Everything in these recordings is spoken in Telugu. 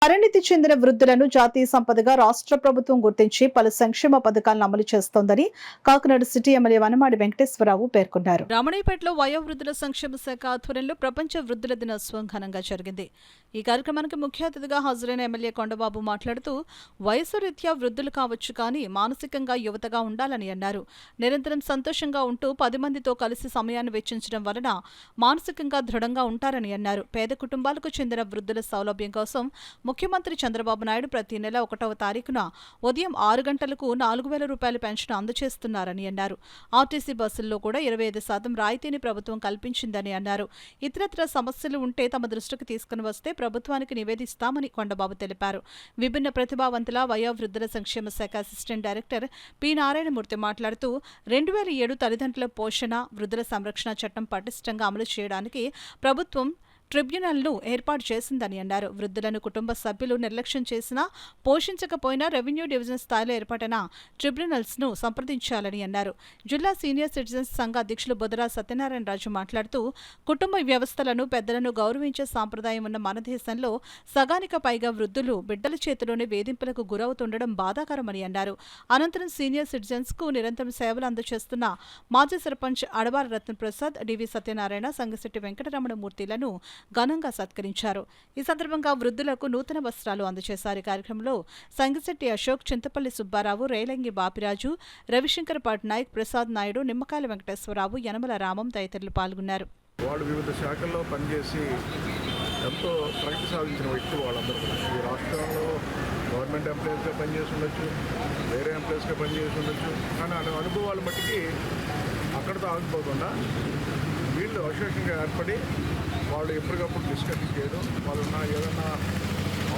పరిణితి చెందిన వృద్ధులను జాతీయ సంపదగా రాష్ట్ర ప్రభుత్వం గుర్తించి పలు సంక్షేమ పథకాలను అమలు చేస్తోందని కాకినాడ సిటీ ఎమ్మెల్యే వనమాడి వెంకటేశ్వరరావు పేర్కొన్నారు. రమణీపేటలో వయోవృద్ధుల సంక్షేమ శాఖ ఆధ్వర్యంలో ప్రపంచ వృద్ధుల దినోత్సవం ఘనంగా జరిగింది. ఈ కార్యక్రమానికి ముఖ్య అతిథిగా హాజరైన ఎమ్మెల్యే కొండబాబు మాట్లాడుతూ వయసు రీత్యా వృద్ధులు కావచ్చు కానీ మానసికంగా యువతగా ఉండాలని అన్నారు. నిరంతరం సంతోషంగా ఉంటూ 10 మందితో కలిసి సమయాన్ని వెచ్చించడం వలన మానసికంగా దృఢంగా ఉంటారని అన్నారు. పేద కుటుంబాలకు చెందిన వృద్ధుల సౌలభ్యం కోసం ముఖ్యమంత్రి చంద్రబాబు నాయుడు ప్రతి నెల 1వ తారీఖున ఉదయం 6 గంటలకు 4,000 రూపాయల పెన్షన్ అందజేస్తున్నారని అన్నారు. ఆర్టీసీ బస్సుల్లో కూడా 25% రాయితీని ప్రభుత్వం కల్పించిందని అన్నారు. ఇతరత్ర సమస్యలు ఉంటే తమ దృష్టికి తీసుకుని వస్తే ప్రభుత్వానికి నివేదిస్తామని కొండబాబు తెలిపారు. విభిన్న ప్రతిభావంతుల వయోవృద్ధుల సంక్షేమ శాఖ అసిస్టెంట్ డైరెక్టర్ పి నారాయణమూర్తి మాట్లాడుతూ 2007 తల్లిదండ్రుల పోషణ వృద్ధుల సంరక్షణ చట్టం పటిష్టంగా అమలు చేయడానికి ప్రభుత్వం ట్రిబ్యునల్ను ఏర్పాటు చేసిందని అన్నారు. వృద్ధులను కుటుంబ సభ్యులు నిర్లక్ష్యం చేసినా పోషించకపోయినా రెవెన్యూ డివిజన్ స్థాయిలో ఏర్పాటైన ట్రిబ్యునల్స్ను సంప్రదించాలని అన్నారు. జిల్లా సీనియర్ సిటిజన్స్ సంఘ అధ్యక్షులు బొదరా సత్యనారాయణ రాజు మాట్లాడుతూ కుటుంబ వ్యవస్థలను పెద్దలను గౌరవించే సాంప్రదాయం ఉన్న మన దేశంలో సగానికి పైగా వృద్ధులు బిడ్డల చేతిలోనే వేధింపులకు గురవుతుండడం బాధాకరమని అన్నారు. అనంతరం సీనియర్ సిటిజన్స్ కు నిరంతరం సేవలు అందజేస్తున్న మాజీ సర్పంచ్ అడవాల రత్నప్రసాద్, డివి సత్యనారాయణ, సంగశెట్టి వెంకటరమణమూర్తిలను ఘనంగా సత్కరించారు. ఈ సందర్భంగా వృద్ధులకు నూతన వస్త్రాలు అందజేశారు. కార్యక్రమంలో సంగిశెట్టి అశోక్, చింతపల్లి సుబ్బారావు, రేలంగి బాపిరాజు, రవిశంకర్ పట్నాయక్, ప్రసాద్ నాయుడు, నిమ్మకాయల వెంకటేశ్వరరావు, యనమల రామం తదితరులు పాల్గొన్నారు. వాళ్ళు వివిధ శాఖల్లో పనిచేసి ఎంతో ప్రగతి సాధించిన వ్యక్తులు వాళ్ళందరూ ఈ రాష్ట్రంలో గవర్నమెంట్ ఎంప్లాయీస్గా పనిచేసి ఉండొచ్చు, వేరే ఎంప్లాయీస్గా పనిచేసి ఉండొచ్చు. కానీ అనుభవాలు మట్టికి అక్కడితో ఆగిపోకుండా వీళ్ళు అసోసియేషన్గా ఏర్పడి వాళ్ళు ఎప్పటికప్పుడు డిస్కస్ చేయడం, వాళ్ళున్న ఏదన్నా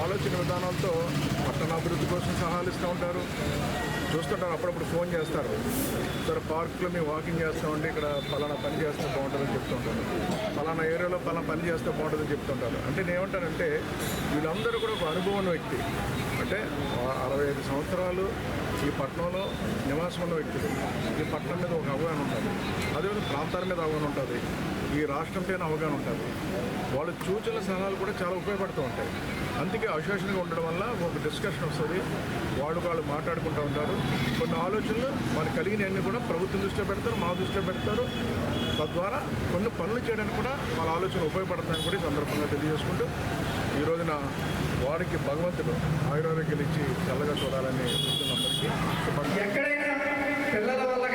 ఆలోచన విధానాలతో పట్టణాభివృద్ధి కోసం సహాయాలు ఇస్తూ ఉంటారు. చూస్తుంటారు, అప్పుడప్పుడు ఫోన్ చేస్తారు, సార్ పార్కులో మేము వాకింగ్ చేస్తామండి, ఇక్కడ పలానా పని చేస్తే బాగుంటుందని చెప్తుంటారు, పలానా ఏరియాలో పలానా పని చేస్తే బాగుంటుందని చెప్తుంటారు. అంటే నేను ఏమంటానంటే వీళ్ళందరూ కూడా ఒక అనుభవం వ్యక్తి, అంటే 65 సంవత్సరాలు ఈ పట్టణంలో నివాసం ఉన్న వ్యక్తులు. ఈ పట్టణం మీద ఒక అవగాహన ఉంటుంది, అదేవిధంగా ప్రాంతాల మీద అవగాహన ఉంటుంది, ఈ రాష్ట్రం పైన అవగాహన ఉంటుంది. వాళ్ళ సూచనల సలహాలు కూడా చాలా ఉపయోగపడుతూ ఉంటాయి. అందుకే అసోసియేషన్గా ఉండడం వల్ల ఒక డిస్కషన్ వస్తుంది, వాళ్ళు మాట్లాడుకుంటూ ఉంటారు. కొన్ని ఆలోచనలు వాళ్ళకి కలిగినవన్నీ కూడా ప్రభుత్వం దృష్టిలో పెడతారు, మా దృష్టిలో పెడతారు. తద్వారా కొన్ని పనులు చేయడానికి కూడా వాళ్ళ ఆలోచన ఉపయోగపడుతుందని కూడా ఈ సందర్భంగా తెలియజేసుకుంటూ ఈ రోజున వారికి భగవంతుడు ఆయుర్వేదికలు ఇచ్చి చల్లగా చూడాలని అందరికీ ఎక్కడైనా పిల్లల వల్ల